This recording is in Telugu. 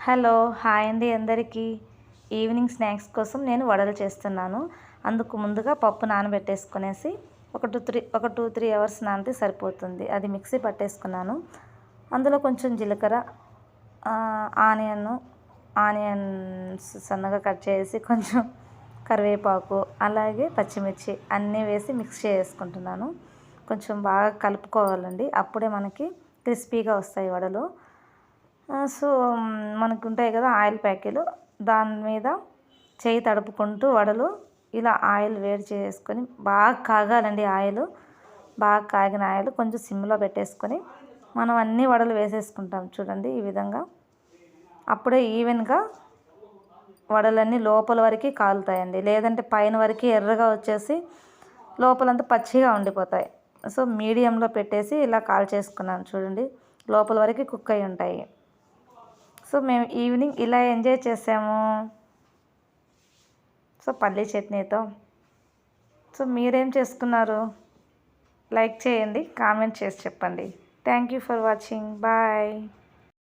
హలో హాయ్ అండి అందరికీ. ఈవినింగ్ స్నాక్స్ కోసం నేను వడలు చేస్తున్నాను. అందుకు ముందుగా పప్పు నానబెట్టేసుకునేసి ఒక టూ త్రీ అవర్స్ నానితే సరిపోతుంది. అది మిక్సీ పట్టేసుకున్నాను. అందులో కొంచెం జీలకర్ర, ఆనియన్స్ సన్నగా కట్ చేసి, కొంచెం కరివేపాకు, అలాగే పచ్చిమిర్చి అన్నీ వేసి మిక్స్ చేసుకుంటున్నాను. కొంచెం బాగా కలుపుకోవాలండి, అప్పుడే మనకి క్రిస్పీగా వస్తాయి వడలు. సో మనకు ఉంటాయి కదా ఆయిల్ ప్యాకెలు, దాని మీద చేయి తడుపుకుంటూ వడలు ఇలా ఆయిల్ వేడి చేసుకొని బాగా కాగాలండి. బాగా కాగిన ఆయిల్ కొంచెం సిమ్లో పెట్టేసుకొని మనం అన్ని వడలు వేసేసుకుంటాం చూడండి ఈ విధంగా. అప్పుడే ఈవెన్గా వడలన్నీ లోపల వరకు కాలుతాయండి, లేదంటే పైన వరకు ఎర్రగా వచ్చేసి లోపలంతా పచ్చిగా ఉండిపోతాయి. సో మీడియంలో పెట్టేసి ఇలా కాల్ చేసుకున్నాను చూడండి, లోపల వరకు కుక్ అయి ఉంటాయి. సో మేము ఈవినింగ్ ఇలా ఎంజాయ్ చేసాము, సో పల్లీ చట్నీతో. సో మీరేం చేసుకున్నారు? లైక్ చేయండి, కామెంట్ చేసి చెప్పండి. Thank you for watching. Bye.